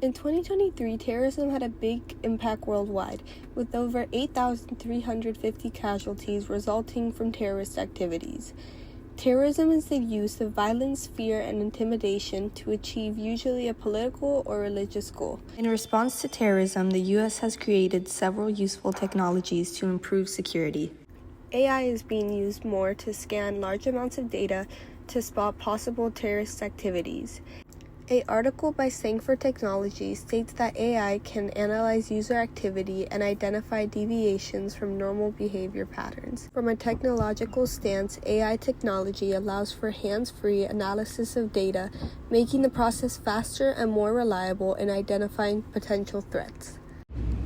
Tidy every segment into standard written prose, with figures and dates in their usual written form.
In 2023, terrorism had a big impact worldwide, with over 8,350 casualties resulting from terrorist activities. Terrorism is the use of violence, fear, and intimidation to achieve usually a political or religious goal. In response to terrorism, the U.S. has created several useful technologies to improve security. AI is being used more to scan large amounts of data to spot possible terrorist activities. An article by Sancfor Technology states that AI can analyze user activity and identify deviations from normal behavior patterns. From a technological stance, AI technology allows for hands-free analysis of data, making the process faster and more reliable in identifying potential threats.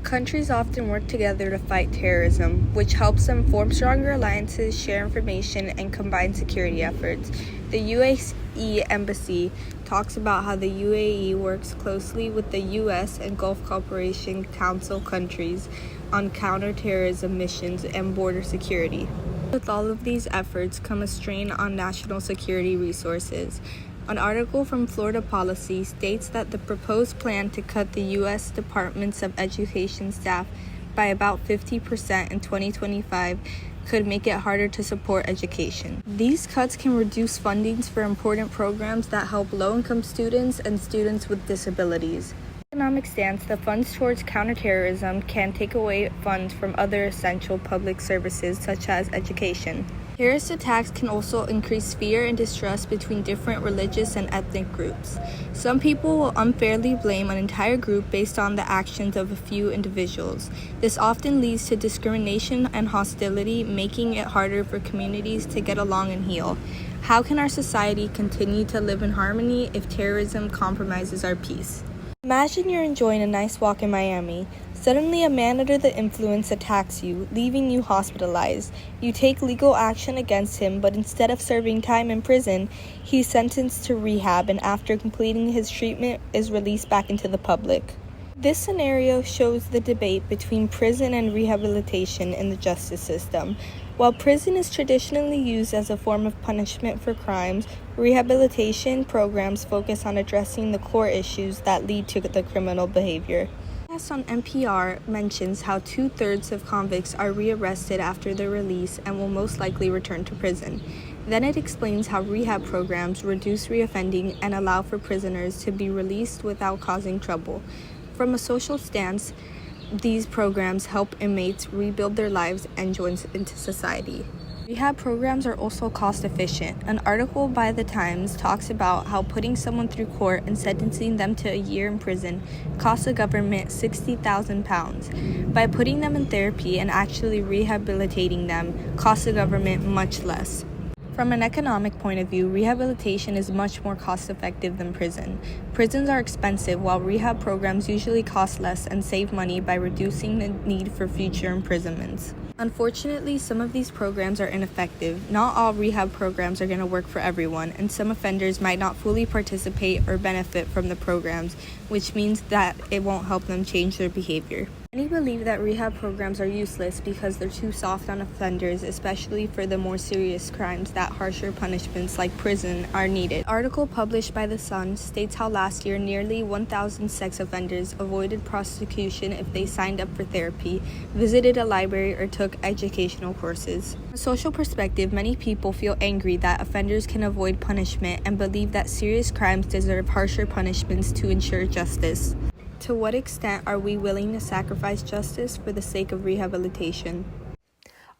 Countries often work together to fight terrorism, which helps them form stronger alliances, share information, and combine security efforts. The UAE Embassy talks about how the UAE works closely with the U.S. and Gulf Cooperation Council countries on counterterrorism missions and border security. With all of these efforts come a strain on national security resources. An article from Florida Policy states that the proposed plan to cut the U.S. Departments of Education staff by about 50% in 2025 could make it harder to support education. These cuts can reduce fundings for important programs that help low-income students and students with disabilities. Economic stance, the funds towards counterterrorism can take away funds from other essential public services such as education. Terrorist attacks can also increase fear and distrust between different religious and ethnic groups. Some people will unfairly blame an entire group based on the actions of a few individuals. This often leads to discrimination and hostility, making it harder for communities to get along and heal. How can our society continue to live in harmony if terrorism compromises our peace? Imagine you're enjoying a nice walk in Miami. Suddenly, a man under the influence attacks you, leaving you hospitalized. You take legal action against him, but instead of serving time in prison, he's sentenced to rehab and after completing his treatment is released back into the public. This scenario shows the debate between prison and rehabilitation in the justice system. While prison is traditionally used as a form of punishment for crimes, rehabilitation programs focus on addressing the core issues that lead to the criminal behavior. On NPR mentions how 2/3 of convicts are rearrested after their release and will most likely return to prison. Then it explains how rehab programs reduce reoffending and allow for prisoners to be released without causing trouble. From a social stance, these programs help inmates rebuild their lives and join into society. Rehab programs are also cost efficient. An article by The Times talks about how putting someone through court and sentencing them to a year in prison costs the government £60,000. By putting them in therapy and actually rehabilitating them costs the government much less. From an economic point of view, rehabilitation is much more cost-effective than prison. Prisons are expensive, while rehab programs usually cost less and save money by reducing the need for future imprisonments. Unfortunately, some of these programs are ineffective. Not all rehab programs are going to work for everyone, and some offenders might not fully participate or benefit from the programs, which means that it won't help them change their behavior. Many believe that rehab programs are useless because they're too soft on offenders, especially for the more serious crimes that harsher punishments like prison are needed. An article published by The Sun states how last year nearly 1,000 sex offenders avoided prosecution if they signed up for therapy, visited a library, or took educational courses. From a social perspective, many people feel angry that offenders can avoid punishment and believe that serious crimes deserve harsher punishments to ensure justice. To what extent are we willing to sacrifice justice for the sake of rehabilitation?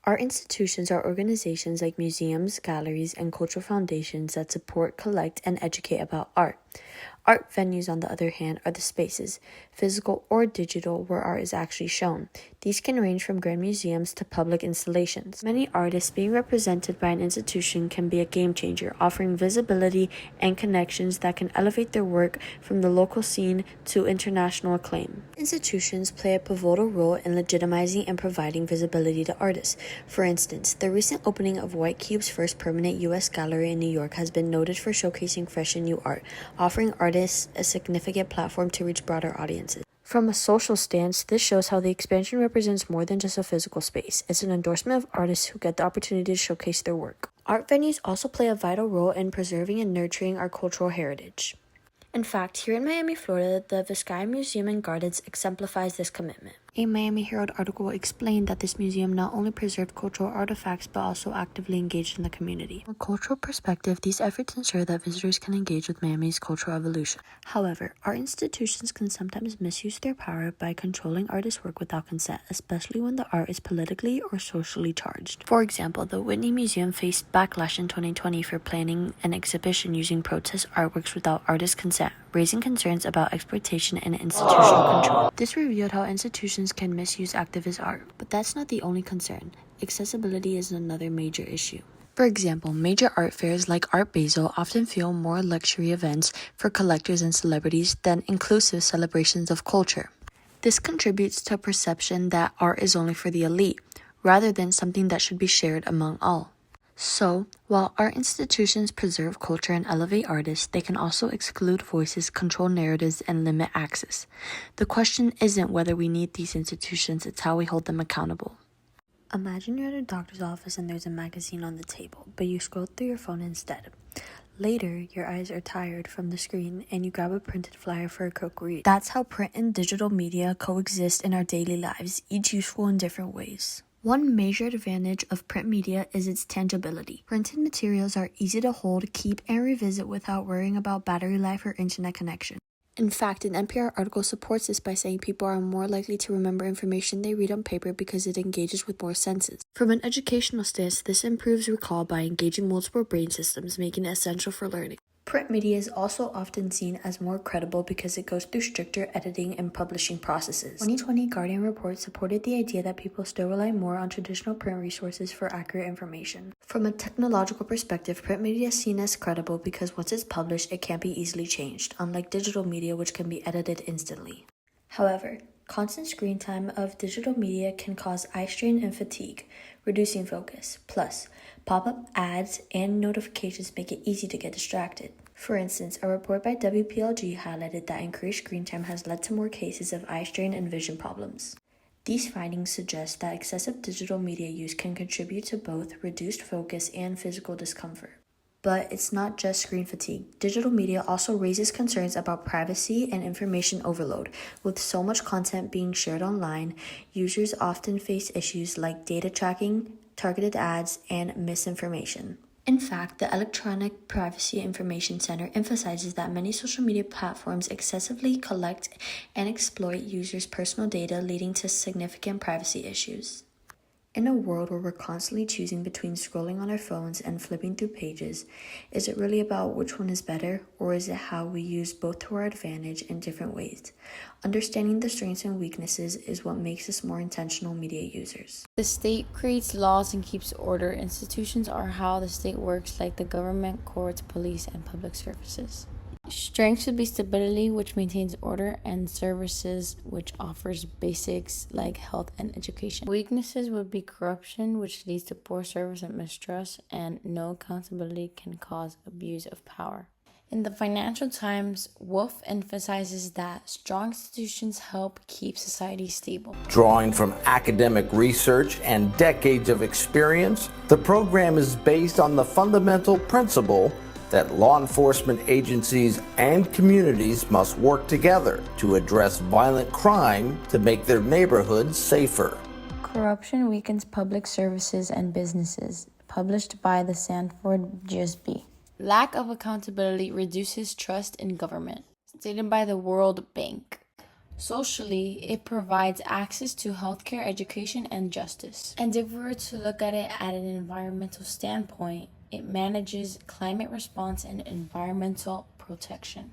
Art institutions are organizations like museums, galleries, and cultural foundations that support, collect, and educate about art. Art venues, on the other hand, are the spaces, physical or digital, where art is actually shown. These can range from grand museums to public installations. Many artists being represented by an institution can be a game changer, offering visibility and connections that can elevate their work from the local scene to international acclaim. Institutions play a pivotal role in legitimizing and providing visibility to artists. For instance, the recent opening of White Cube's first permanent U.S. gallery in New York has been noted for showcasing fresh and new art, offering artists a significant platform to reach broader audiences. From a social stance, this shows how the expansion represents more than just a physical space. It's an endorsement of artists who get the opportunity to showcase their work. Art venues also play a vital role in preserving and nurturing our cultural heritage. In fact, here in Miami, Florida, the Vizcaya Museum and Gardens exemplifies this commitment. A Miami Herald article explained that this museum not only preserved cultural artifacts but also actively engaged in the community. From a cultural perspective, these efforts ensure that visitors can engage with Miami's cultural evolution. However, art institutions can sometimes misuse their power by controlling artists' work without consent, especially when the art is politically or socially charged. For example, the Whitney Museum faced backlash in 2020 for planning an exhibition using protest artworks without artist consent, raising concerns about exploitation and institutional control. This revealed how institutions can misuse activist art. But that's not the only concern. Accessibility is another major issue. For example, major art fairs like Art Basel often feel more luxury events for collectors and celebrities than inclusive celebrations of culture. This contributes to a perception that art is only for the elite, rather than something that should be shared among all. So, while art institutions preserve culture and elevate artists, they can also exclude voices, control narratives, and limit access. The question isn't whether we need these institutions, it's how we hold them accountable. Imagine you're at a doctor's office and there's a magazine on the table, but you scroll through your phone instead. Later, your eyes are tired from the screen and you grab a printed flyer for a quick read. That's how print and digital media coexist in our daily lives, each useful in different ways. One major advantage of print media is its tangibility. Printed materials are easy to hold, keep, and revisit without worrying about battery life or internet connection. In fact, an NPR article supports this by saying people are more likely to remember information they read on paper because it engages with more senses. From an educational stance, this improves recall by engaging multiple brain systems, making it essential for learning. Print media is also often seen as more credible because it goes through stricter editing and publishing processes. 2020 Guardian report supported the idea that people still rely more on traditional print resources for accurate information. From a technological perspective, print media is seen as credible because once it's published, it can't be easily changed, unlike digital media which can be edited instantly. However, constant screen time of digital media can cause eye strain and fatigue, reducing focus. Plus, pop-up ads and notifications make it easy to get distracted. For instance, a report by WPLG highlighted that increased screen time has led to more cases of eye strain and vision problems. These findings suggest that excessive digital media use can contribute to both reduced focus and physical discomfort. But it's not just screen fatigue. Digital media also raises concerns about privacy and information overload. With so much content being shared online, users often face issues like data tracking, targeted ads, and misinformation. In fact, the Electronic Privacy Information Center emphasizes that many social media platforms excessively collect and exploit users' personal data, leading to significant privacy issues. In a world where we're constantly choosing between scrolling on our phones and flipping through pages, is it really about which one is better, or is it how we use both to our advantage in different ways? Understanding the strengths and weaknesses is what makes us more intentional media users. The state creates laws and keeps order. Institutions are how the state works, like the government, courts, police, and public services. Strength should be stability, which maintains order, and services, which offers basics like health and education. Weaknesses would be corruption, which leads to poor service and mistrust, and no accountability can cause abuse of power. In the Financial Times, Wolf emphasizes that strong institutions help keep society stable. Drawing from academic research and decades of experience, the program is based on the fundamental principle that law enforcement agencies and communities must work together to address violent crime to make their neighborhoods safer. Corruption weakens public services and businesses, published by the Sanford GSB. Lack of accountability reduces trust in government, stated by the World Bank. Socially, it provides access to healthcare, education, and justice. And if we were to look at it at an environmental standpoint, it manages climate response and environmental protection.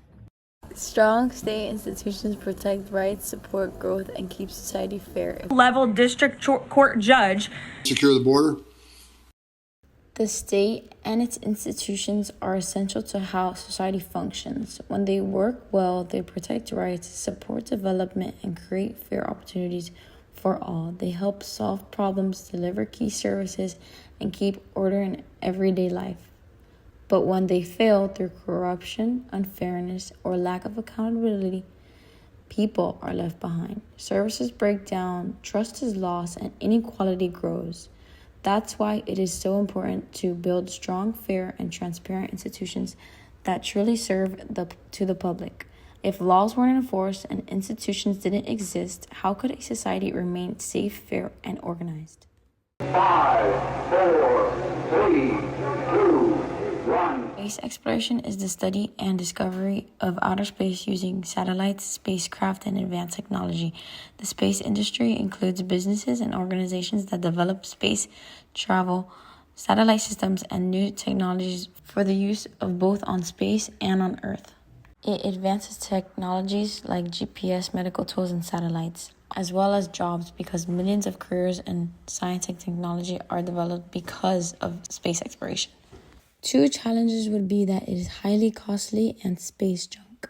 Strong state institutions protect rights, support growth, and keep society fair. Level district court judge. Secure the border. The state and its institutions are essential to how society functions. When they work well, they protect rights, support development, and create fair opportunities for all. They help solve problems, deliver key services, and keep order in everyday life. But when they fail through corruption, unfairness, or lack of accountability, people are left behind. Services break down, trust is lost, and inequality grows. That's why it is so important to build strong, fair, and transparent institutions that truly serve to the public. If laws weren't enforced and institutions didn't exist, how could a society remain safe, fair, and organized? 5, 4, 3, 2, 1. Space exploration is the study and discovery of outer space using satellites, spacecraft, and advanced technology. The space industry includes businesses and organizations that develop space travel, satellite systems, and new technologies for the use of both on space and on Earth. It advances technologies like GPS, medical tools, and satellites, as well as jobs, because millions of careers in science and technology are developed because of space exploration. Two challenges would be that it is highly costly and space junk.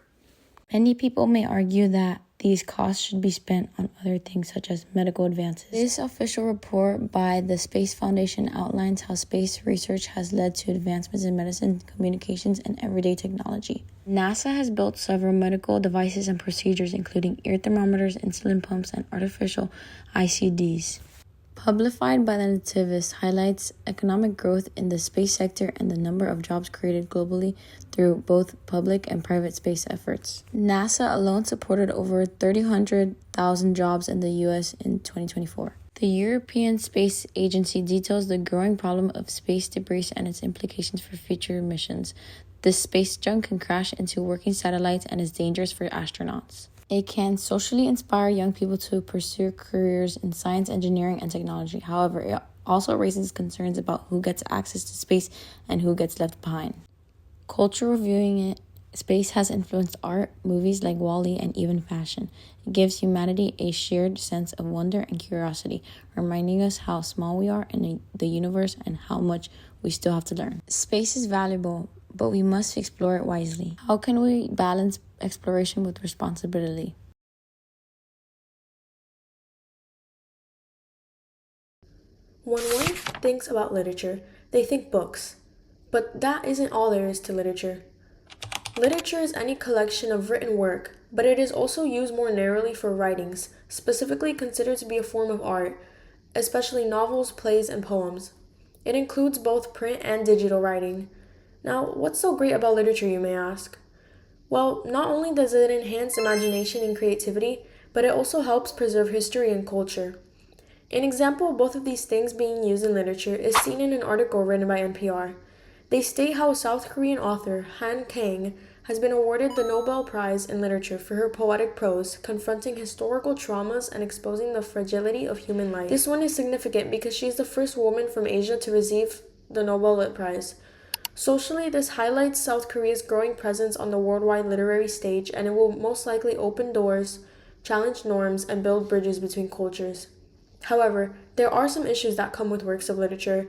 Many people may argue that these costs should be spent on other things such as medical advances. This official report by the Space Foundation outlines how space research has led to advancements in medicine, communications, and everyday technology. NASA has built several medical devices and procedures, including ear thermometers, insulin pumps, and artificial ICDs. Publified by the Nativist highlights economic growth in the space sector and the number of jobs created globally through both public and private space efforts. NASA alone supported over 300,000 jobs in the U.S. in 2024. The European Space Agency details the growing problem of space debris and its implications for future missions. This space junk can crash into working satellites and is dangerous for astronauts. It can socially inspire young people to pursue careers in science, engineering, and technology. However, it also raises concerns about who gets access to space and who gets left behind. Cultural viewing space has influenced art, movies like WALL-E, and even fashion. It gives humanity a shared sense of wonder and curiosity, reminding us how small we are in the universe and how much we still have to learn. Space is valuable, but we must explore it wisely. How can we balance exploration with responsibility? When one thinks about literature, they think books. But that isn't all there is to literature. Literature is any collection of written work, but it is also used more narrowly for writings, specifically considered to be a form of art, especially novels, plays, and poems. It includes both print and digital writing. Now, what's so great about literature, you may ask? Well, not only does it enhance imagination and creativity, but it also helps preserve history and culture. An example of both of these things being used in literature is seen in an article written by NPR. They state how South Korean author Han Kang has been awarded the Nobel Prize in Literature for her poetic prose, confronting historical traumas and exposing the fragility of human life. This one is significant because she is the first woman from Asia to receive the Nobel Lit Prize. Socially, this highlights South Korea's growing presence on the worldwide literary stage, and it will most likely open doors, challenge norms, and build bridges between cultures. However, there are some issues that come with works of literature,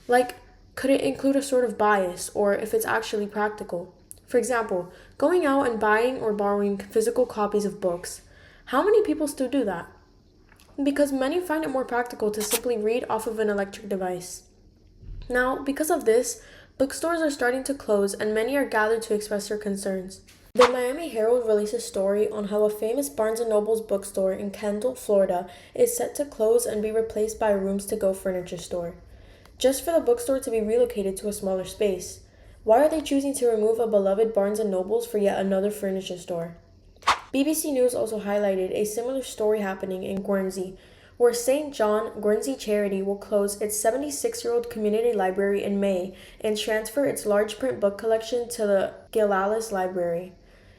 like could it include a sort of bias, or if it's actually practical. For example, going out and buying or borrowing physical copies of books. How many people still do that? Because many find it more practical to simply read off of an electric device. Now, because of this, bookstores are starting to close and many are gathered to express their concerns. The Miami Herald released a story on how a famous Barnes & Noble's bookstore in Kendall, Florida is set to close and be replaced by a rooms-to-go furniture store, just for the bookstore to be relocated to a smaller space. Why are they choosing to remove a beloved Barnes & Noble's for yet another furniture store? BBC News also highlighted a similar story happening in Guernsey, where St. John Guernsey Charity will close its 76-year-old community library in May and transfer its large print book collection to the Gilalis Library.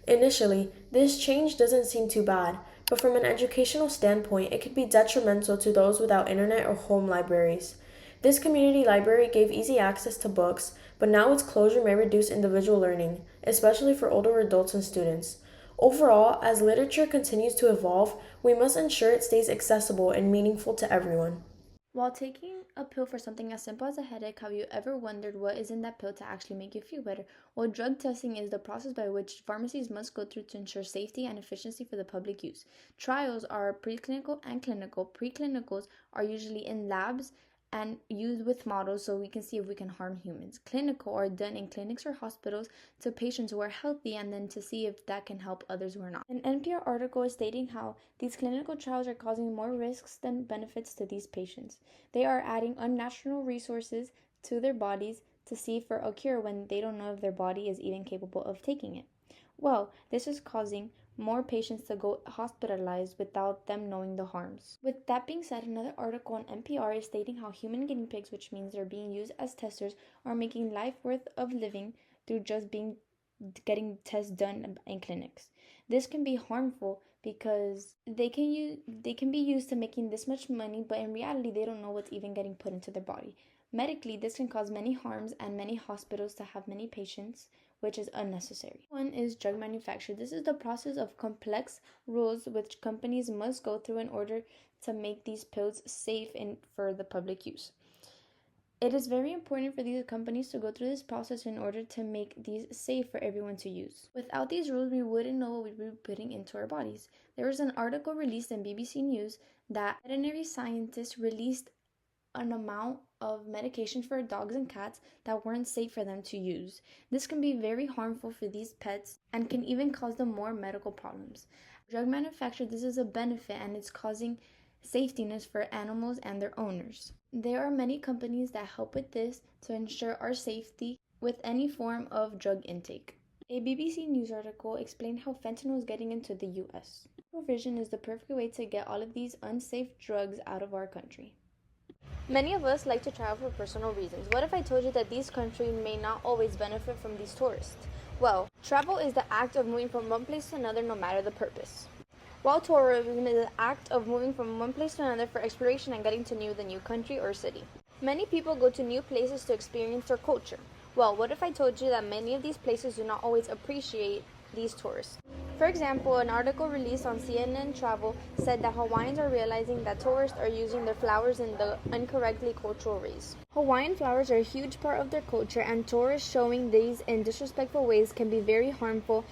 Initially, this change doesn't seem too bad, but from an educational standpoint, it could be detrimental to those without internet or home libraries. This community library gave easy access to books, but now its closure may reduce individual learning, especially for older adults and students. Overall, as literature continues to evolve, we must ensure it stays accessible and meaningful to everyone. While taking a pill for something as simple as a headache, have you ever wondered what is in that pill to actually make you feel better? Well, drug testing is the process by which pharmacies must go through to ensure safety and efficiency for the public use. Trials are preclinical and clinical. Preclinicals are usually in labs and used with models so we can see if we can harm humans. Clinical are done in clinics or hospitals to patients who are healthy and then to see if that can help others who are not. An NPR article is stating how these clinical trials are causing more risks than benefits to these patients. They are adding unnatural resources to their bodies to see for a cure when they don't know if their body is even capable of taking it. Well, this is causing more patients to go hospitalized without them knowing the harms. With that being said, another article on NPR is stating how human guinea pigs, which means they're being used as testers, are making life worth of living through just getting tests done in clinics. This can be harmful because they can be used to making this much money, but in reality they don't know what's even getting put into their body. Medically, this can cause many harms and many hospitals to have many patients, which is unnecessary. One is drug manufacture. This is the process of complex rules which companies must go through in order to make these pills safe for the public use. It is very important for these companies to go through this process in order to make these safe for everyone to use. Without these rules, we wouldn't know what we'd be putting into our bodies. There was an article released in BBC News that veterinary scientists released an amount of medication for dogs and cats that weren't safe for them to use. This can be very harmful for these pets and can even cause them more medical problems. Drug manufacture, this is a benefit and it's causing safetiness for animals and their owners. There are many companies that help with this to ensure our safety with any form of drug intake. A BBC News article explained how fentanyl is getting into the US. Provision is the perfect way to get all of these unsafe drugs out of our country. Many of us like to travel for personal reasons. What if I told you that these countries may not always benefit from these tourists? Well, travel is the act of moving from one place to another no matter the purpose. While tourism is the act of moving from one place to another for exploration and getting to know the new country or city. Many people go to new places to experience their culture. Well, what if I told you that many of these places do not always appreciate these tourists? For example, an article released on CNN Travel said that Hawaiians are realizing that tourists are using their flowers in the incorrectly cultural ways. Hawaiian flowers are a huge part of their culture, and tourists showing these in disrespectful ways can be very harmful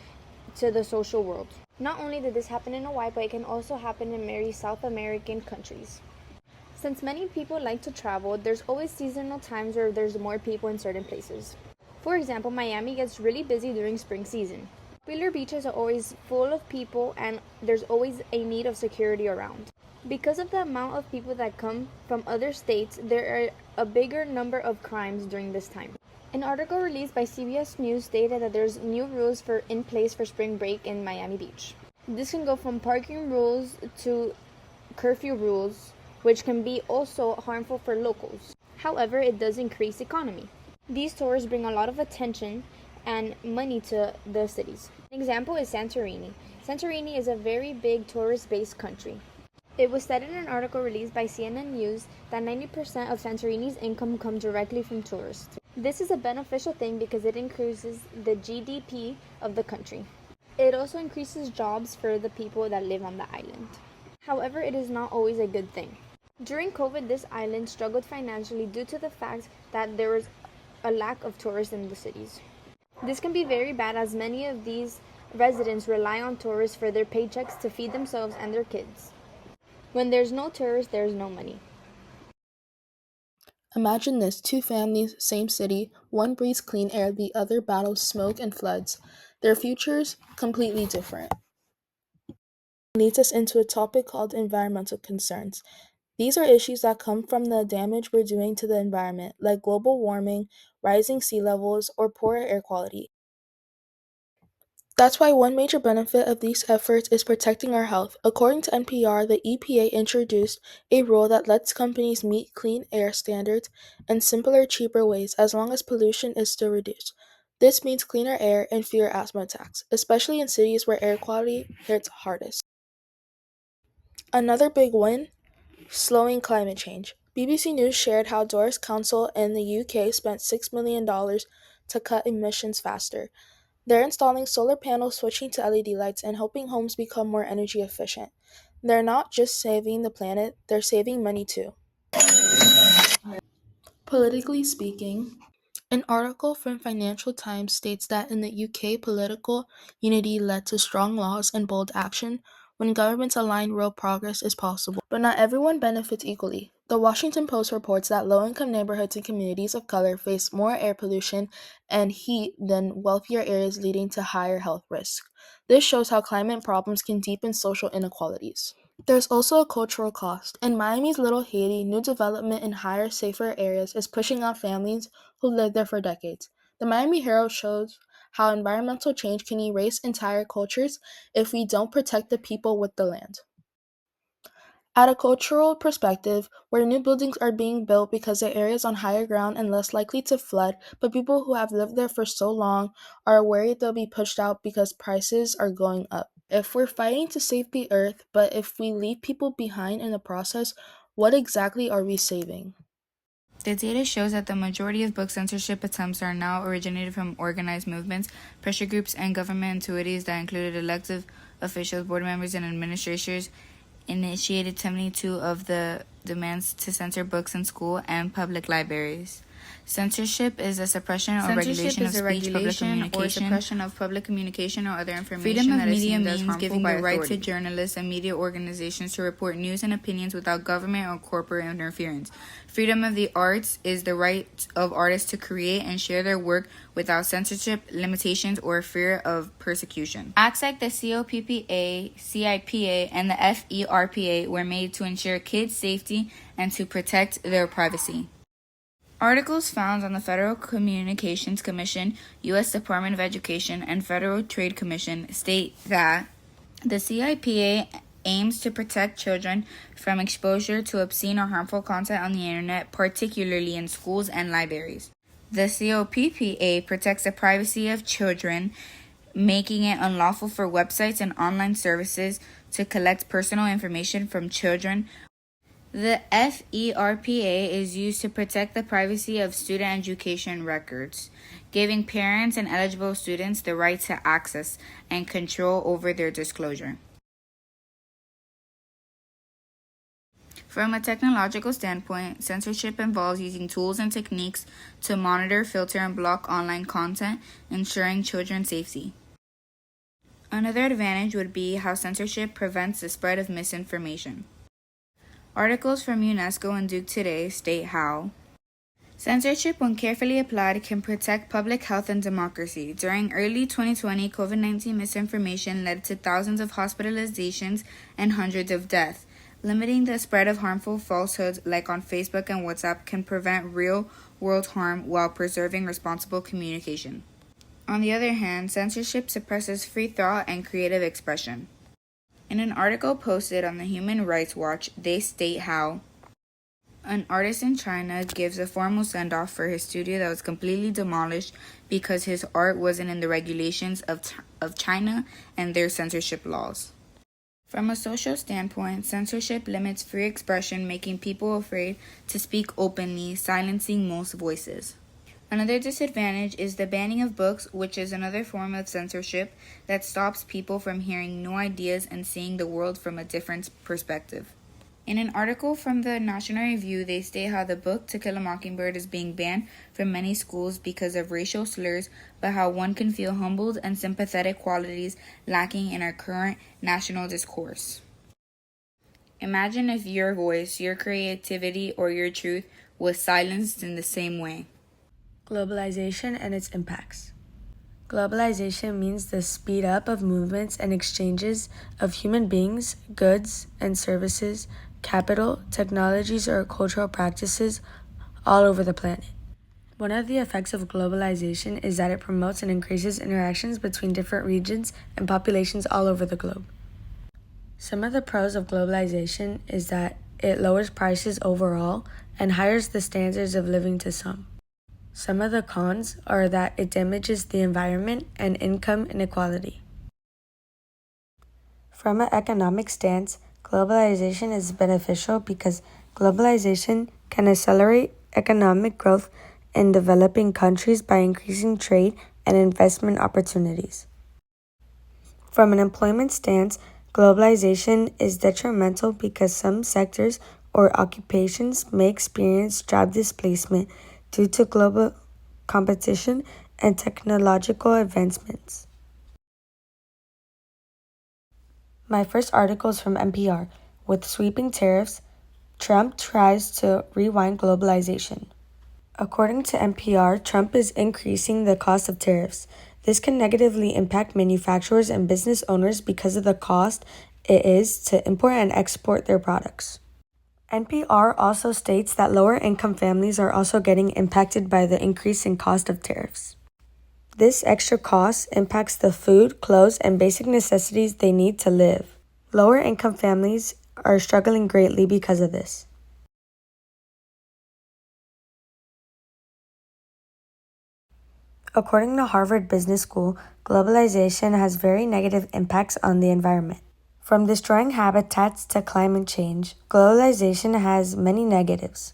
to the social world. Not only did this happen in Hawaii, but it can also happen in many South American countries. Since many people like to travel, there's always seasonal times where there's more people in certain places. For example, Miami gets really busy during spring season. Popular beaches are always full of people and there's always a need of security around. Because of the amount of people that come from other states, there are a bigger number of crimes during this time. An article released by CBS News stated that there's new rules in place for spring break in Miami Beach. This can go from parking rules to curfew rules, which can be also harmful for locals. However, it does increase economy. These tours bring a lot of attention and money to the cities. An example is Santorini. Santorini is a very big tourist-based country. It was said in an article released by CNN News that 90% of Santorini's income comes directly from tourists. This is a beneficial thing because it increases the GDP of the country. It also increases jobs for the people that live on the island. However, it is not always a good thing. During COVID, this island struggled financially due to the fact that there was a lack of tourists in the cities. This can be very bad as many of these residents rely on tourists for their paychecks to feed themselves and their kids. When there's no tourists, there's no money. Imagine this, two families, same city, one breathes clean air, the other battles smoke and floods. Their futures, completely different. Leads us into a topic called environmental concerns. These are issues that come from the damage we're doing to the environment, like global warming, rising sea levels, or poor air quality. That's why one major benefit of these efforts is protecting our health. According to NPR, the EPA introduced a rule that lets companies meet clean air standards in simpler, cheaper ways as long as pollution is still reduced. This means cleaner air and fewer asthma attacks, especially in cities where air quality hits hardest. Another big win: slowing climate change. BBC News shared how Doris Council in the UK spent $6 million to cut emissions faster. They're installing solar panels, switching to LED lights, and helping homes become more energy efficient. They're not just saving the planet, they're saving money too. Politically speaking, an article from Financial Times states that in the UK, political unity led to strong laws and bold action. When governments align, real progress is possible. But not everyone benefits equally. The Washington Post reports that low-income neighborhoods and communities of color face more air pollution and heat than wealthier areas, leading to higher health risks. This shows how climate problems can deepen social inequalities. There's also a cultural cost. In Miami's Little Haiti, new development in higher, safer areas is pushing out families who lived there for decades. The Miami Herald shows how environmental change can erase entire cultures if we don't protect the people with the land. At a cultural perspective, where new buildings are being built because the area is on higher ground and less likely to flood, but people who have lived there for so long are worried they'll be pushed out because prices are going up. If we're fighting to save the earth, but if we leave people behind in the process, what exactly are we saving? The data shows that the majority of book censorship attempts are now originated from organized movements, pressure groups, and government entities that included elected officials, board members, and administrators. Initiated 72 of the demands to censor books in school and public libraries. Censorship is a suppression or regulation of speech, public communication, or suppression of public communication or other information. Freedom of media means giving the right to journalists and media organizations to report news and opinions without government or corporate interference. Freedom of the arts is the right of artists to create and share their work without censorship, limitations, or fear of persecution. Acts like the COPPA, CIPA, and the FERPA were made to ensure kids' safety and to protect their privacy. Articles found on the Federal Communications Commission, U.S. Department of Education, and Federal Trade Commission state that the CIPA aims to protect children from exposure to obscene or harmful content on the internet, particularly in schools and libraries. The COPPA protects the privacy of children, making it unlawful for websites and online services to collect personal information from children. The FERPA is used to protect the privacy of student education records, giving parents and eligible students the right to access and control over their disclosure. From a technological standpoint, censorship involves using tools and techniques to monitor, filter, and block online content, ensuring children's safety. Another advantage would be how censorship prevents the spread of misinformation. Articles from UNESCO and Duke Today state how censorship, when carefully applied, can protect public health and democracy. During early 2020, COVID-19 misinformation led to thousands of hospitalizations and hundreds of deaths. Limiting the spread of harmful falsehoods like on Facebook and WhatsApp can prevent real-world harm while preserving responsible communication. On the other hand, censorship suppresses free thought and creative expression. In an article posted on the Human Rights Watch, they state how an artist in China gives a formal send-off for his studio that was completely demolished because his art wasn't in the regulations of China and their censorship laws. From a social standpoint, censorship limits free expression, making people afraid to speak openly, silencing most voices. Another disadvantage is the banning of books, which is another form of censorship that stops people from hearing new ideas and seeing the world from a different perspective. In an article from the National Review, they state how the book To Kill a Mockingbird is being banned from many schools because of racial slurs, but how one can feel humbled and sympathetic qualities lacking in our current national discourse. Imagine if your voice, your creativity, or your truth was silenced in the same way. Globalization and its impacts. Globalization means the speed up of movements and exchanges of human beings, goods and services, capital, technologies, or cultural practices all over the planet. One of the effects of globalization is that it promotes and increases interactions between different regions and populations all over the globe. Some of the pros of globalization is that it lowers prices overall and higher the standards of living to some. Some of the cons are that it damages the environment and income inequality. From an economic stance, globalization is beneficial because globalization can accelerate economic growth in developing countries by increasing trade and investment opportunities. From an employment stance, globalization is detrimental because some sectors or occupations may experience job displacement due to global competition and technological advancements. My first article is from NPR. With sweeping tariffs, Trump tries to rewind globalization. According to NPR, Trump is increasing the cost of tariffs. This can negatively impact manufacturers and business owners because of the cost it is to import and export their products. NPR also states that lower income families are also getting impacted by the increase in cost of tariffs. This extra cost impacts the food, clothes, and basic necessities they need to live. Lower income families are struggling greatly because of this. According to Harvard Business School, globalization has very negative impacts on the environment. From destroying habitats to climate change, globalization has many negatives.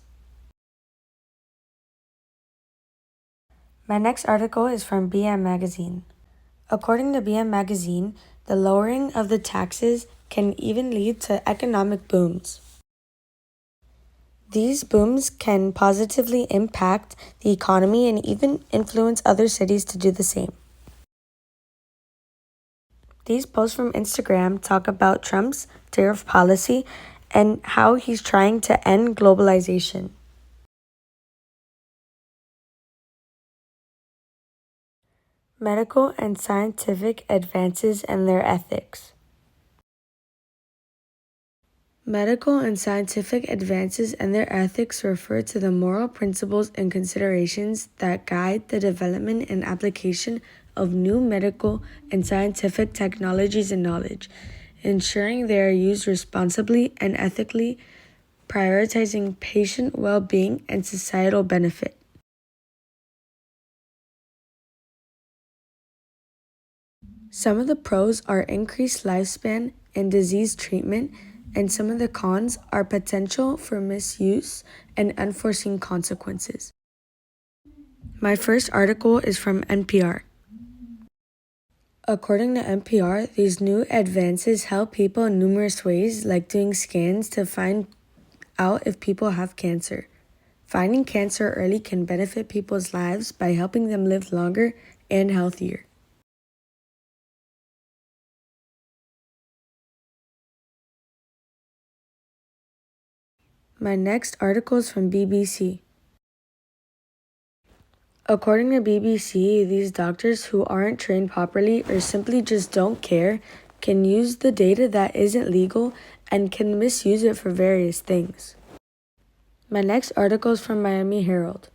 My next article is from BM Magazine. According to BM Magazine, the lowering of the taxes can even lead to economic booms. These booms can positively impact the economy and even influence other cities to do the same. These posts from Instagram talk about Trump's tariff policy and how he's trying to end globalization. Medical and scientific advances and their ethics. Medical and scientific advances and their ethics refer to the moral principles and considerations that guide the development and application of new medical and scientific technologies and knowledge, ensuring they are used responsibly and ethically, prioritizing patient well-being and societal benefit. Some of the pros are increased lifespan and disease treatment, and some of the cons are potential for misuse and unforeseen consequences. My first article is from NPR. According to NPR, these new advances help people in numerous ways, like doing scans to find out if people have cancer. Finding cancer early can benefit people's lives by helping them live longer and healthier. My next article is from BBC. According to BBC, these doctors who aren't trained properly or simply just don't care can use the data that isn't legal and can misuse it for various things. My next article is from Miami Herald.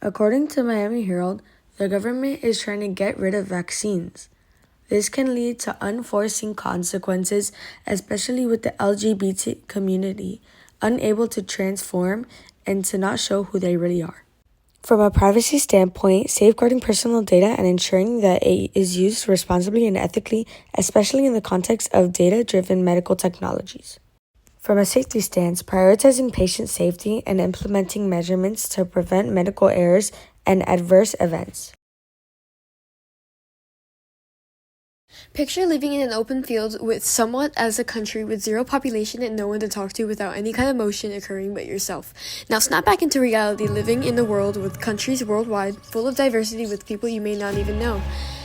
According to Miami Herald, the government is trying to get rid of vaccines. This can lead to unforeseen consequences, especially with the LGBT community, unable to transform and to not show who they really are. From a privacy standpoint, safeguarding personal data and ensuring that it is used responsibly and ethically, especially in the context of data-driven medical technologies. From a safety stance, prioritizing patient safety and implementing measurements to prevent medical errors and adverse events. Picture living in an open field with somewhat as a country with zero population and no one to talk to without any kind of motion occurring but yourself. Now snap back into reality, living in a world with countries worldwide, full of diversity with people you may not even know.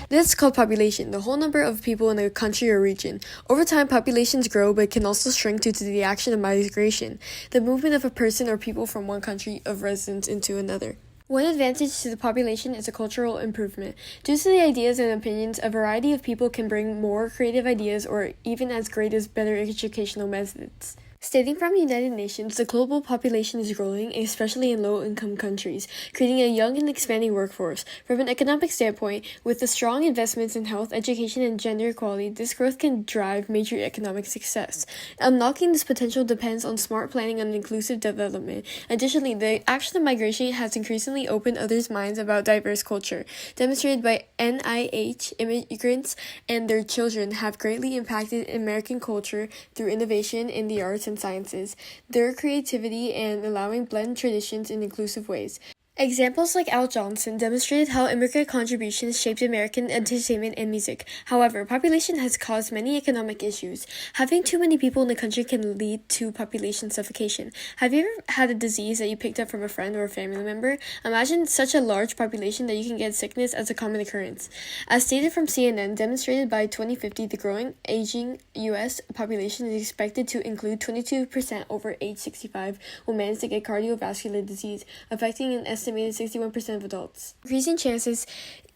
This is called population, the whole number of people in a country or region. Over time, populations grow but can also shrink due to the action of migration, the movement of a person or people from one country of residence into another. One advantage to the population is a cultural improvement. Due to the ideas and opinions, a variety of people can bring more creative ideas or even as great as better educational methods. Stating from the United Nations, the global population is growing, especially in low-income countries, creating a young and expanding workforce. From an economic standpoint, with the strong investments in health, education, and gender equality, this growth can drive major economic success. Unlocking this potential depends on smart planning and inclusive development. Additionally, the action of migration has increasingly opened others' minds about diverse culture, demonstrated by NIH. Immigrants and their children have greatly impacted American culture through innovation in the arts and sciences, their creativity, and allowing blend traditions in inclusive ways. Examples like Al Johnson demonstrated how immigrant contributions shaped American entertainment and music. However, population has caused many economic issues. Having too many people in the country can lead to population suffocation. Have you ever had a disease that you picked up from a friend or a family member? Imagine such a large population that you can get sickness as a common occurrence. As stated from CNN, demonstrated by 2050, the growing, aging U.S. population is expected to include 22% over age 65 will manage to get cardiovascular disease, affecting an estimated 61% of adults. Increasing chances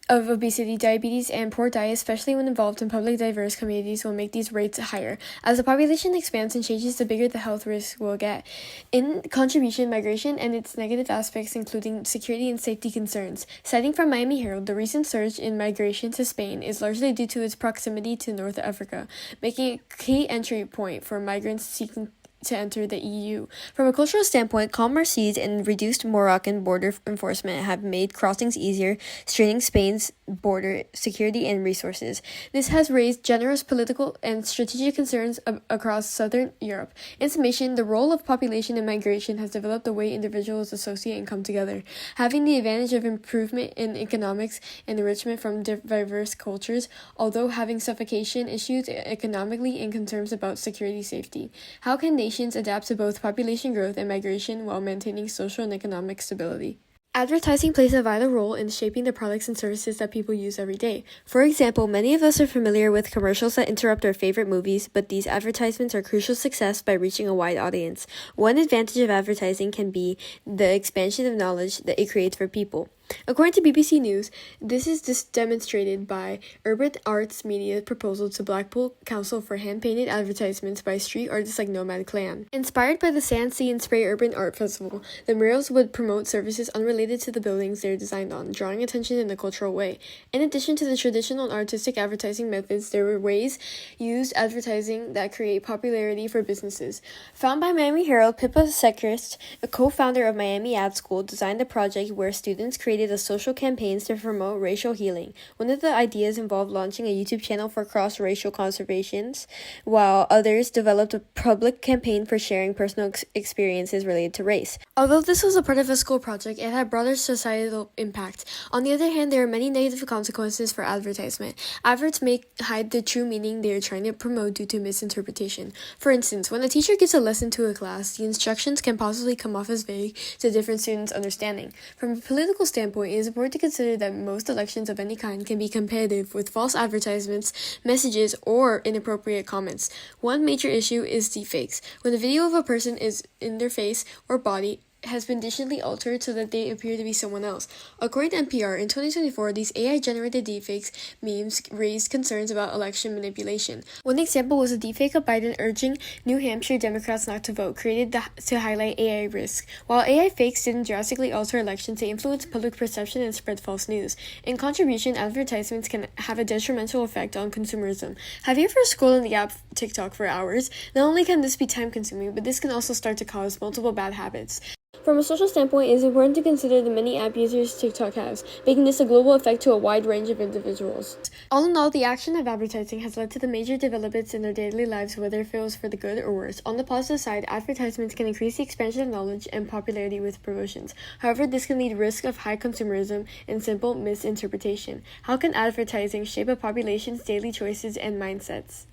of obesity, diabetes, and poor diet, especially when involved in public diverse communities, will make these rates higher. As the population expands and changes, the bigger the health risk will get. In contribution, migration and its negative aspects, including security and safety concerns. Citing from Miami Herald, the recent surge in migration to Spain is largely due to its proximity to North Africa, making it a key entry point for migrants seeking to enter the EU. From a cultural standpoint, calmer seas and reduced Moroccan border enforcement have made crossings easier, straining Spain's border security and resources. This has raised generous political and strategic concerns across southern Europe. In summation, the role of population and migration has developed the way individuals associate and come together, having the advantage of improvement in economics and enrichment from diverse cultures, although having suffocation issues economically and concerns about security safety. How can nations adapt to both population growth and migration while maintaining social and economic stability? Advertising plays a vital role in shaping the products and services that people use every day. For example, many of us are familiar with commercials that interrupt our favorite movies, but these advertisements are crucial success by reaching a wide audience. One advantage of advertising can be the expansion of knowledge that it creates for people. According to BBC News, this is demonstrated by Urban Arts Media's proposal to Blackpool Council for hand-painted advertisements by street artists like Nomad Clan. Inspired by the Sand, Sea and Spray Urban Art Festival, the murals would promote services unrelated to the buildings they're designed on, drawing attention in a cultural way. In addition to the traditional artistic advertising methods, there were ways used advertising that create popularity for businesses. Found by Miami Herald, Pippa Sechrist, a co-founder of Miami Ad School, designed a project where students created a social campaigns to promote racial healing. One of the ideas involved launching a YouTube channel for cross-racial conversations, while others developed a public campaign for sharing personal experiences related to race. Although this was a part of a school project, it had broader societal impact. On the other hand, there are many negative consequences for advertisement. Adverts may hide the true meaning they are trying to promote due to misinterpretation. For instance, when a teacher gives a lesson to a class, the instructions can possibly come off as vague to different students' understanding. From a political standpoint, it is important to consider that most elections of any kind can be competitive with false advertisements, messages, or inappropriate comments. One major issue is deepfakes, when the video of a person is in their face or body has been digitally altered so that they appear to be someone else. According to NPR, in 2024, these AI-generated deepfakes memes raised concerns about election manipulation. One example was a deepfake of Biden urging New Hampshire Democrats not to vote, created to highlight AI risk. While AI fakes didn't drastically alter elections, they influenced public perception and spread false news. In contribution, advertisements can have a detrimental effect on consumerism. Have you ever scrolled on the app TikTok for hours? Not only can this be time-consuming, but this can also start to cause multiple bad habits. From a social standpoint, it is important to consider the many app users TikTok has, making this a global effect to a wide range of individuals. All in all, the action of advertising has led to the major developments in their daily lives, whether it feels for the good or worse. On the positive side, advertisements can increase the expansion of knowledge and popularity with promotions. However, this can lead to risk of high consumerism and simple misinterpretation. How can advertising shape a population's daily choices and mindsets?